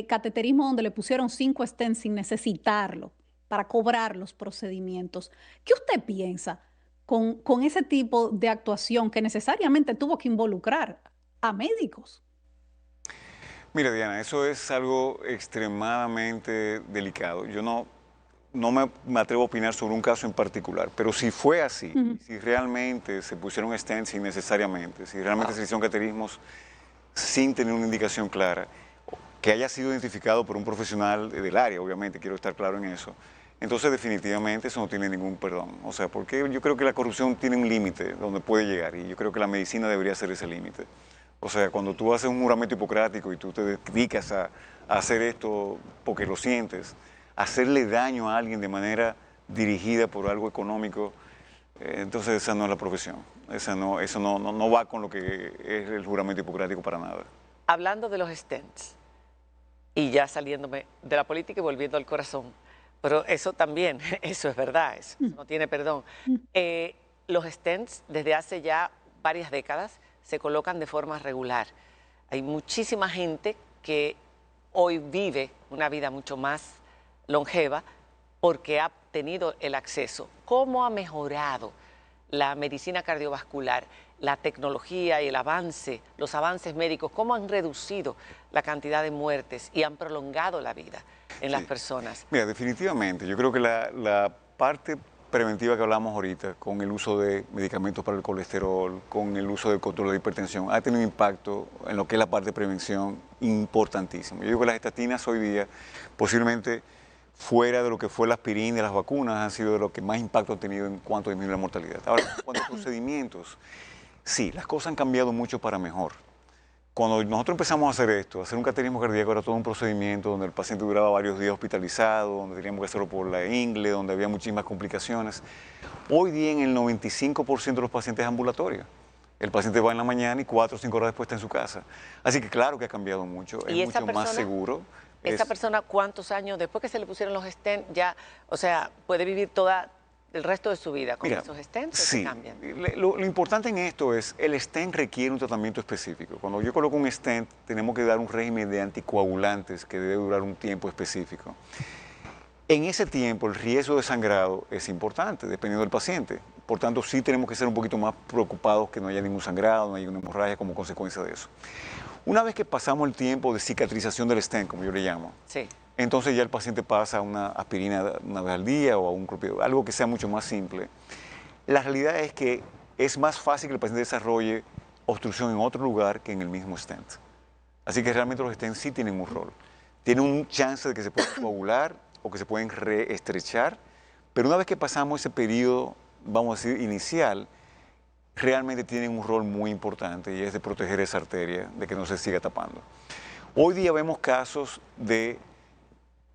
cateterismo donde le pusieron 5 stents sin necesitarlo para cobrar los procedimientos, ¿qué usted piensa con ese tipo de actuación que necesariamente tuvo que involucrar a médicos? Mira, Diana, eso es algo extremadamente delicado. Yo no me atrevo a opinar sobre un caso en particular, pero si fue así, si realmente se pusieron stents innecesariamente, si realmente se hicieron cateterismos sin tener una indicación clara, que haya sido identificado por un profesional del área, obviamente, quiero estar claro en eso, entonces definitivamente eso no tiene ningún perdón. O sea, porque yo creo que la corrupción tiene un límite donde puede llegar y yo creo que la medicina debería ser ese límite. O sea, cuando tú haces un juramento hipocrático y tú te dedicas a hacer esto porque lo sientes, hacerle daño a alguien de manera dirigida por algo económico, entonces esa no es la profesión. Eso no va con lo que es el juramento hipocrático para nada. Hablando de los stents, y ya saliéndome de la política y volviendo al corazón, pero eso también, eso es verdad, eso no tiene perdón. Los stents desde hace ya varias décadas se colocan de forma regular. Hay muchísima gente que hoy vive una vida mucho más longeva porque ha tenido el acceso. ¿Cómo ha mejorado la medicina cardiovascular, la tecnología y el avance, los avances médicos? ¿Cómo han reducido la cantidad de muertes y han prolongado la vida en las personas? Mira, definitivamente, yo creo que la parte preventiva que hablamos ahorita, con el uso de medicamentos para el colesterol, con el uso del control de hipertensión, ha tenido un impacto en lo que es la parte de prevención importantísimo. Yo digo que las estatinas hoy día, posiblemente fuera de lo que fue la aspirina y las vacunas, han sido de lo que más impacto han tenido en cuanto a disminuir la mortalidad. Ahora, en cuanto a procedimientos, sí, las cosas han cambiado mucho para mejor. Cuando nosotros empezamos a hacer esto, a hacer un cateterismo cardíaco, era todo un procedimiento donde el paciente duraba varios días hospitalizado, donde teníamos que hacerlo por la ingle, donde había muchísimas complicaciones. Hoy día en el 95% de los pacientes es ambulatorio. El paciente va en la mañana y 4 o 5 horas después está en su casa. Así que claro que ha cambiado mucho, es mucho más seguro. ¿Esa persona cuántos años después que se le pusieron los stents ya, o sea, puede vivir toda del resto de su vida con Mira, esos stents o sí, se cambian? lo importante en esto es el stent requiere un tratamiento específico. Cuando yo coloco un stent, tenemos que dar un régimen de anticoagulantes que debe durar un tiempo específico. En ese tiempo, el riesgo de sangrado es importante, dependiendo del paciente. Por tanto, sí tenemos que ser un poquito más preocupados que no haya ningún sangrado, no haya una hemorragia como consecuencia de eso. Una vez que pasamos el tiempo de cicatrización del stent, como yo le llamo, Sí. entonces ya el paciente pasa a una aspirina una vez al día o a un clopidogrel, algo que sea mucho más simple. La realidad es que es más fácil que el paciente desarrolle obstrucción en otro lugar que en el mismo stent. Así que realmente los stents sí tienen un rol. Tienen un chance de que se puedan coagular o que se pueden reestrechar, pero una vez que pasamos ese periodo, vamos a decir, inicial, realmente tienen un rol muy importante y es de proteger esa arteria, de que no se siga tapando. Hoy día vemos casos de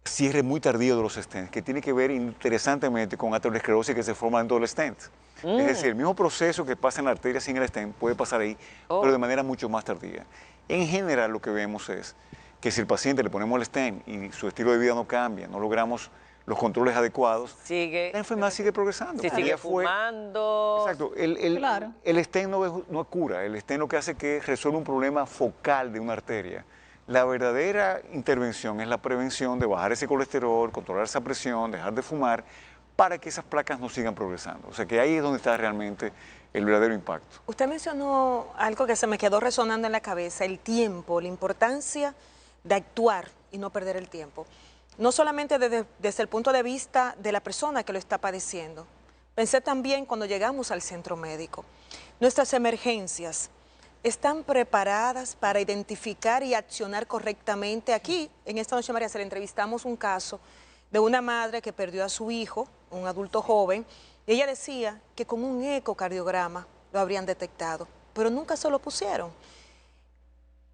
cierre muy tardío de los stents, que tiene que ver interesantemente con aterosclerosis que se forma dentro del stent. Es decir, el mismo proceso que pasa en la arteria sin el stent puede pasar ahí, pero de manera mucho más tardía. En general lo que vemos es que si el paciente le ponemos el stent y su estilo de vida no cambia, no logramos los controles adecuados, la enfermedad sigue progresando. Si sigue fumando. Exacto. Claro. El stent no cura, el stent lo que hace es que resuelve un problema focal de una arteria. La verdadera intervención es la prevención de bajar ese colesterol, controlar esa presión, dejar de fumar, para que esas placas no sigan progresando. O sea que ahí es donde está realmente el verdadero impacto. Usted mencionó algo que se me quedó resonando en la cabeza, el tiempo, la importancia de actuar y no perder el tiempo. No solamente desde el punto de vista de la persona que lo está padeciendo. Pensé también cuando llegamos al centro médico. Nuestras emergencias están preparadas para identificar y accionar correctamente. Aquí, en esta noche, María, se le entrevistamos un caso de una madre que perdió a su hijo, un adulto joven, y ella decía que con un ecocardiograma lo habrían detectado, pero nunca se lo pusieron.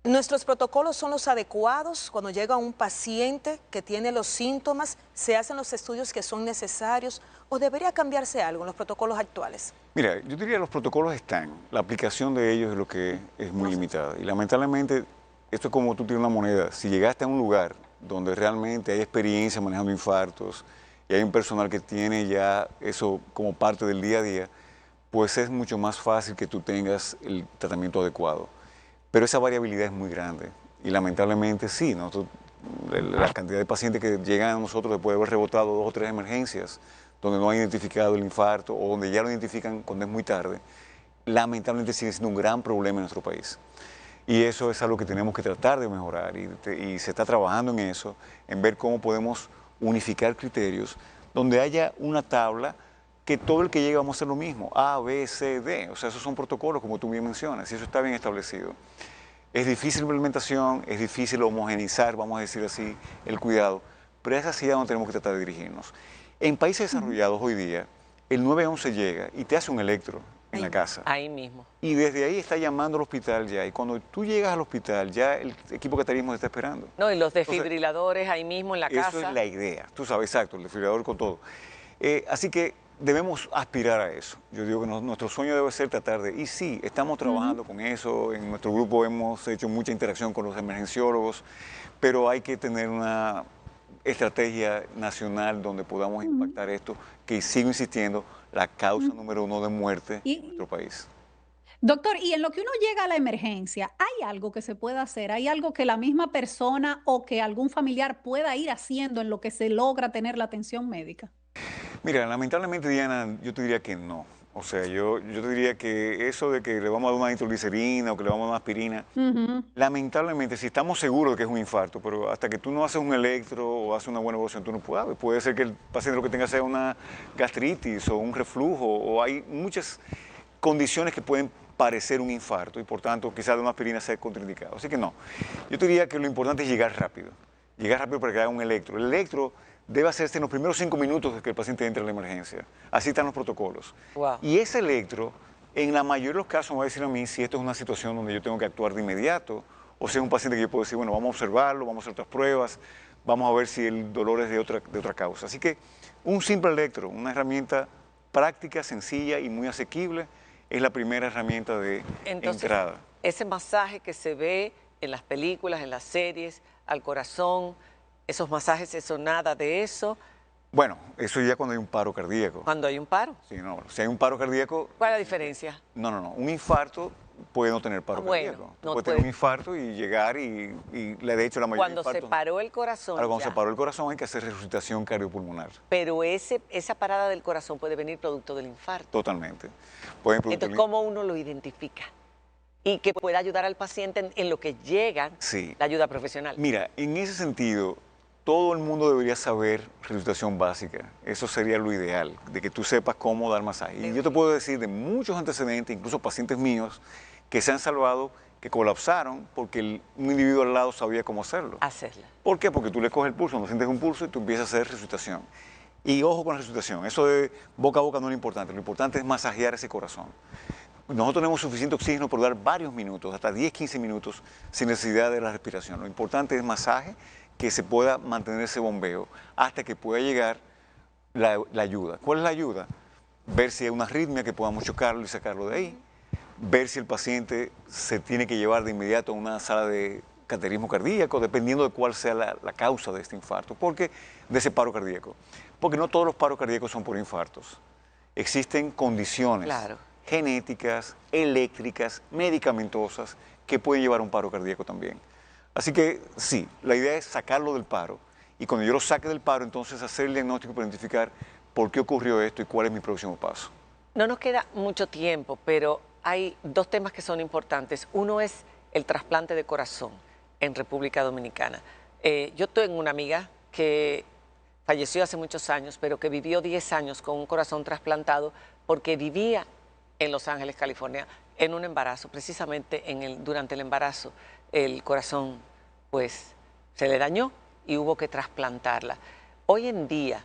Nuestros protocolos son los adecuados. Cuando llega un paciente que tiene los síntomas, se hacen los estudios que son necesarios, o debería cambiarse algo en los protocolos actuales. Mira, yo diría que los protocolos están, la aplicación de ellos es lo que es muy limitada. Y lamentablemente, esto es como tú tienes una moneda. Si llegaste a un lugar donde realmente hay experiencia manejando infartos y hay un personal que tiene ya eso como parte del día a día, pues es mucho más fácil que tú tengas el tratamiento adecuado. Pero esa variabilidad es muy grande y lamentablemente sí, la cantidad de pacientes que llegan a nosotros después de haber rebotado 2 o 3 emergencias donde no han identificado el infarto o donde ya lo identifican cuando es muy tarde, lamentablemente sigue siendo un gran problema en nuestro país. Y eso es algo que tenemos que tratar de mejorar y se está trabajando en eso, en ver cómo podemos unificar criterios donde haya una tabla que todo el que llegue vamos a hacer lo mismo, A, B, C, D. O sea, esos son protocolos, como tú bien mencionas, y eso está bien establecido. Es difícil la implementación, es difícil homogeneizar, vamos a decir así, el cuidado, pero es así a donde tenemos que tratar de dirigirnos. En países desarrollados hoy día, el 911 llega y te hace un electro en la casa. Ahí mismo. Y desde ahí está llamando al hospital ya. Y cuando tú llegas al hospital, ya el equipo de catarismo te está esperando. No, y los desfibriladores ahí mismo en la casa. Eso es la idea. Tú sabes, exacto, el desfibrilador con todo. Así que debemos aspirar a eso. Yo digo que nuestro sueño debe ser tratar de... Y sí, estamos trabajando con eso. En nuestro grupo hemos hecho mucha interacción con los emergenciólogos, pero hay que tener una estrategia nacional donde podamos impactar esto, que sigo insistiendo, la causa número 1 de muerte en nuestro país. Doctor, y en lo que uno llega a la emergencia, ¿hay algo que se pueda hacer? ¿Hay algo que la misma persona o que algún familiar pueda ir haciendo en lo que se logra tener la atención médica? Mira, lamentablemente, Diana, yo te diría que no. O sea, yo te diría que eso de que le vamos a dar una nitroglicerina o que le vamos a dar una aspirina, lamentablemente, si estamos seguros de que es un infarto, pero hasta que tú no haces un electro o haces una buena evaluación, tú no puedes. Puede ser que el paciente lo que tenga sea una gastritis o un reflujo, o hay muchas condiciones que pueden parecer un infarto y por tanto quizás de una aspirina sea contraindicado. Así que no. Yo te diría que lo importante es llegar rápido para que haga un electro. El electro debe hacerse en los primeros 5 minutos de que el paciente entre a la emergencia. Así están los protocolos. Wow. Y ese electro, en la mayoría de los casos, me va a decir a mí si esto es una situación donde yo tengo que actuar de inmediato, o si es un paciente que yo puedo decir, bueno, vamos a observarlo, vamos a hacer otras pruebas, vamos a ver si el dolor es de otra causa. Así que un simple electro, una herramienta práctica, sencilla y muy asequible, es la primera herramienta de entrada. Ese masaje que se ve en las películas, en las series, al corazón, esos masajes, eso, nada de eso, Bueno, eso ya cuando hay un paro cardíaco. Cuando hay un paro. Sí, no, si hay un paro cardíaco... ¿Cuál es la diferencia? No. Un infarto puede no tener paro cardíaco. No puede tener un infarto y llegar y de hecho la mayoría cuando de infartos... se paró el corazón. Ahora, cuando se paró el corazón hay que hacer resucitación cardiopulmonar. Pero esa parada del corazón puede venir producto del infarto. Totalmente. Entonces, ¿cómo uno lo identifica? Y que pueda ayudar al paciente en lo que llega la ayuda profesional. Mira, en ese sentido, todo el mundo debería saber resucitación básica. Eso sería lo ideal, de que tú sepas cómo dar masaje. Y yo te puedo decir de muchos antecedentes, incluso pacientes míos, que se han salvado, que colapsaron porque un individuo al lado sabía cómo hacerlo. ¿Por qué? Porque tú le coges el pulso, no sientes un pulso y tú empiezas a hacer resucitación. Y ojo con la resucitación, eso de boca a boca no es lo importante es masajear ese corazón. Nosotros tenemos suficiente oxígeno por dar varios minutos, hasta 10, 15 minutos, sin necesidad de la respiración. Lo importante es masaje, que se pueda mantener ese bombeo hasta que pueda llegar la ayuda. ¿Cuál es la ayuda? Ver si hay una arritmia que podamos chocarlo y sacarlo de ahí. Ver si el paciente se tiene que llevar de inmediato a una sala de cateterismo cardíaco, dependiendo de cuál sea la causa de este infarto, de ese paro cardíaco. Porque no todos los paros cardíacos son por infartos. Existen condiciones genéticas, eléctricas, medicamentosas, que pueden llevar a un paro cardíaco también. Así que sí, la idea es sacarlo del paro. Y cuando yo lo saque del paro, entonces hacer el diagnóstico para identificar por qué ocurrió esto y cuál es mi próximo paso. No nos queda mucho tiempo, pero hay dos temas que son importantes. Uno es el trasplante de corazón en República Dominicana. Yo tengo una amiga que falleció hace muchos años, pero que vivió 10 años con un corazón trasplantado porque vivía en Los Ángeles, California, en un embarazo. Precisamente durante el embarazo el corazón pues se le dañó y hubo que trasplantarla. Hoy en día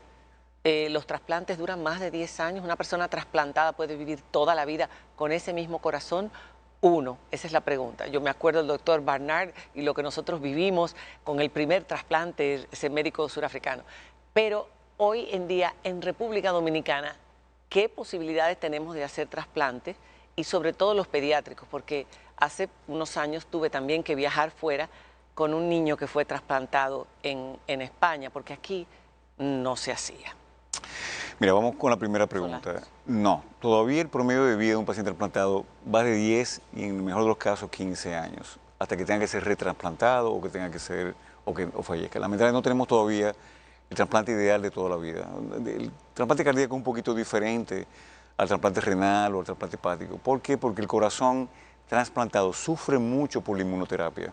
los trasplantes duran más de 10 años. Una persona trasplantada puede vivir toda la vida con ese mismo corazón. Esa es la pregunta. Yo me acuerdo del doctor Barnard y lo que nosotros vivimos con el primer trasplante, ese médico surafricano. Pero hoy en día en República Dominicana, ¿qué posibilidades tenemos de hacer trasplantes? Y sobre todo los pediátricos, porque hace unos años tuve también que viajar fuera con un niño que fue trasplantado en España, porque aquí no se hacía. Mira, vamos con la primera pregunta. No, todavía el promedio de vida de un paciente trasplantado va de 10 y en el mejor de los casos 15 años, hasta que tenga que ser retrasplantado o que tenga que ser, o fallezca. Lamentablemente no tenemos todavía el trasplante ideal de toda la vida. El trasplante cardíaco es un poquito diferente al trasplante renal o al trasplante hepático. ¿Por qué? Porque el corazón trasplantado sufre mucho por la inmunoterapia.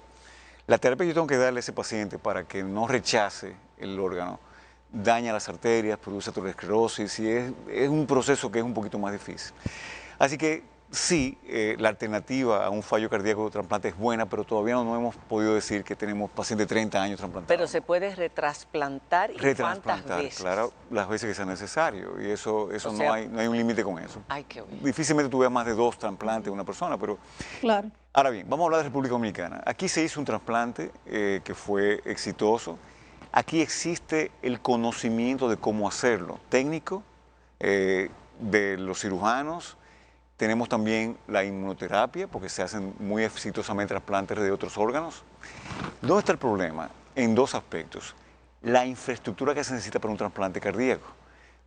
La terapia que yo tengo que darle a ese paciente para que no rechace el órgano daña las arterias, produce aterosclerosis y es un proceso que es un poquito más difícil. Así que sí, la alternativa a un fallo cardíaco de trasplante es buena, pero todavía no hemos podido decir que tenemos pacientes de 30 años trasplantados. Pero se puede retrasplantar y ¿cuántas veces? Claro, las veces que sea necesario. Y eso O sea, no hay un límite con eso. Ay, qué bien. Difícilmente tú veas más de 2 trasplantes de una persona, pero... Claro. Ahora bien, vamos a hablar de República Dominicana. Aquí se hizo un trasplante que fue exitoso. Aquí existe el conocimiento de cómo hacerlo, técnico, de los cirujanos. Tenemos también la inmunoterapia, porque se hacen muy exitosamente trasplantes de otros órganos. ¿Dónde está el problema? En 2 aspectos. La infraestructura que se necesita para un trasplante cardíaco.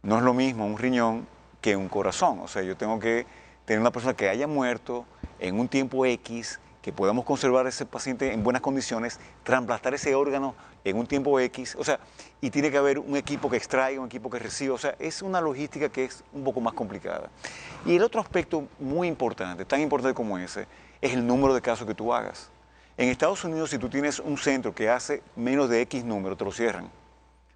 No es lo mismo un riñón que un corazón. O sea, yo tengo que tener una persona que haya muerto en un tiempo X, que podamos conservar a ese paciente en buenas condiciones, trasplantar ese órgano en un tiempo X, o sea, y tiene que haber un equipo que extraiga, un equipo que reciba, o sea, es una logística que es un poco más complicada. Y el otro aspecto muy importante, tan importante como ese, es el número de casos que tú hagas. En Estados Unidos, si tú tienes un centro que hace menos de X número, te lo cierran,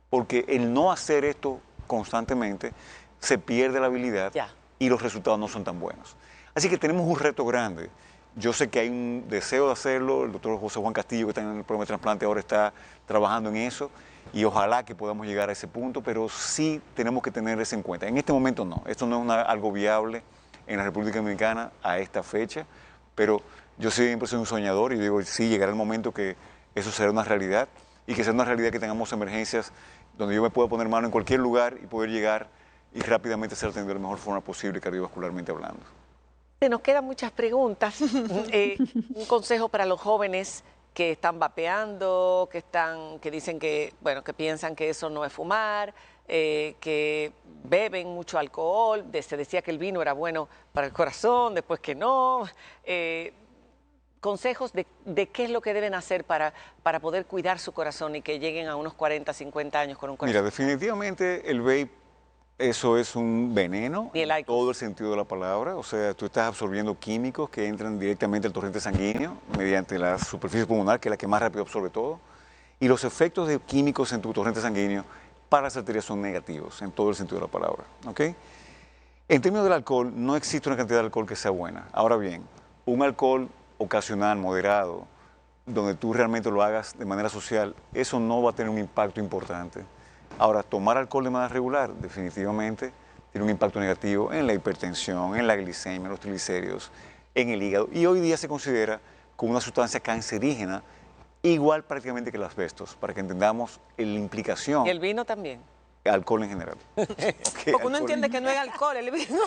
porque el no hacer esto constantemente se pierde la habilidad y los resultados no son tan buenos. Así que tenemos un reto grande. Yo sé que hay un deseo de hacerlo, el doctor José Juan Castillo, que está en el programa de trasplante, ahora está trabajando en eso y ojalá que podamos llegar a ese punto, pero sí tenemos que tener eso en cuenta. En este momento no, esto no es algo viable en la República Dominicana a esta fecha, pero yo siempre soy un soñador y digo, sí, llegará el momento que eso será una realidad y que sea una realidad que tengamos emergencias donde yo me pueda poner mano en cualquier lugar y poder llegar y rápidamente ser atendido de la mejor forma posible cardiovascularmente hablando. Nos quedan muchas preguntas. Un consejo para los jóvenes que están vapeando, que dicen que, bueno, que piensan que eso no es fumar, que beben mucho alcohol, se decía que el vino era bueno para el corazón, después que no. Consejos de qué es lo que deben hacer para poder cuidar su corazón y que lleguen a unos 40, 50 años con un corazón. Mira, definitivamente el vape, eso es un veneno en todo el sentido de la palabra. O sea, tú estás absorbiendo químicos que entran directamente al torrente sanguíneo mediante la superficie pulmonar, que es la que más rápido absorbe todo. Y los efectos de químicos en tu torrente sanguíneo para las arterias son negativos en todo el sentido de la palabra. ¿Ok? En términos del alcohol, no existe una cantidad de alcohol que sea buena. Ahora bien, un alcohol ocasional, moderado, donde tú realmente lo hagas de manera social, eso no va a tener un impacto importante. Ahora, tomar alcohol de manera regular definitivamente tiene un impacto negativo en la hipertensión, en la glicemia, en los triglicéridos, en el hígado, y hoy día se considera como una sustancia cancerígena, igual prácticamente que el asbesto, para que entendamos la implicación. ¿Y el vino también? Alcohol en general. Porque uno entiende que no es alcohol, el vino.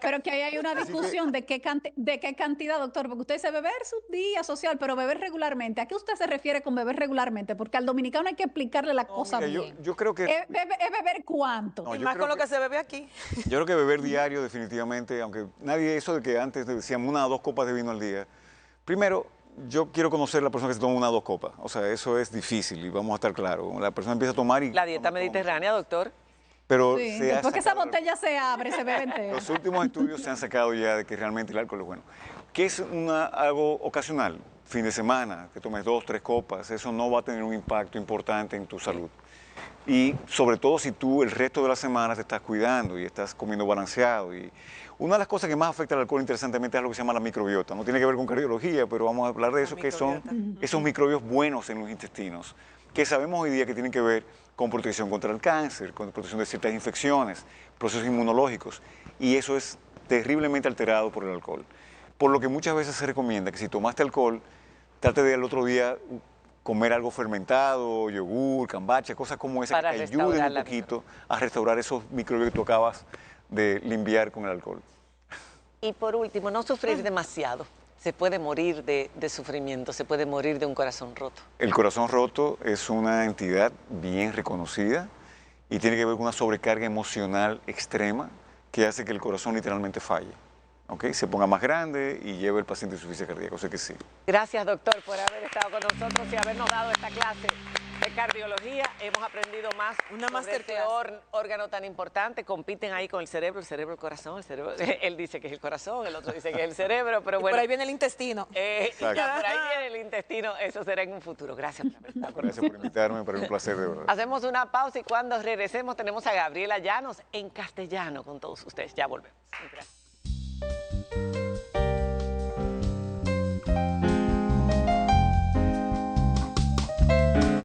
Pero que ahí hay una discusión de qué cantidad, doctor, porque usted dice beber su día social, pero beber regularmente. ¿A qué usted se refiere con beber regularmente? Porque al dominicano hay que explicarle la cosa bien. Yo creo que... ¿Es beber cuánto? No, y más con lo que se bebe aquí. Yo creo que beber diario definitivamente, aunque nadie, eso de que antes decíamos 1 o 2 copas de vino al día. Primero, yo quiero conocer a la persona que se toma 1 o 2 copas. O sea, eso es difícil y vamos a estar claros. La persona empieza a tomar y... La dieta mediterránea, doctor. Pero sí, después que esa botella se abre, se bebe entera. Los últimos estudios se han sacado ya de que realmente el alcohol es bueno. ¿Qué es algo ocasional? Fin de semana, que tomes 2 o 3 copas, eso no va a tener un impacto importante en tu salud. Y sobre todo si tú el resto de la semana te estás cuidando y estás comiendo balanceado. Y una de las cosas que más afecta al alcohol interesantemente es lo que se llama la microbiota. No tiene que ver con cardiología, pero vamos a hablar de eso, que son esos microbios buenos en los intestinos, que sabemos hoy día que tienen que ver con protección contra el cáncer, con protección de ciertas infecciones, procesos inmunológicos. Y eso es terriblemente alterado por el alcohol. Por lo que muchas veces se recomienda que si tomaste alcohol, trate de al otro día comer algo fermentado, yogur, cambacha, cosas como esas que te ayuden un poquito a restaurar esos microbios que tú acabas de limpiar con el alcohol. Y por último, no sufrir demasiado. Se puede morir de sufrimiento, se puede morir de un corazón roto. El corazón roto es una entidad bien reconocida y tiene que ver con una sobrecarga emocional extrema que hace que el corazón literalmente falle. ¿Okay? Se ponga más grande y lleve el paciente insuficiencia cardíaca, o sea que sí. Gracias, doctor, por haber estado con nosotros y habernos dado esta clase de cardiología. Hemos aprendido más sobre este órgano tan importante. Compiten ahí con el cerebro, el corazón, el cerebro. Él dice que es el corazón, el otro dice que es el cerebro, pero bueno. Por ahí viene el intestino. Ya por ahí viene el intestino, eso será en un futuro. Gracias por haber estado con nosotros. Gracias por invitarme, para un placer de verdad. Hacemos una pausa y cuando regresemos tenemos a Gabriela Llanos en castellano con todos ustedes. Ya volvemos. Gracias.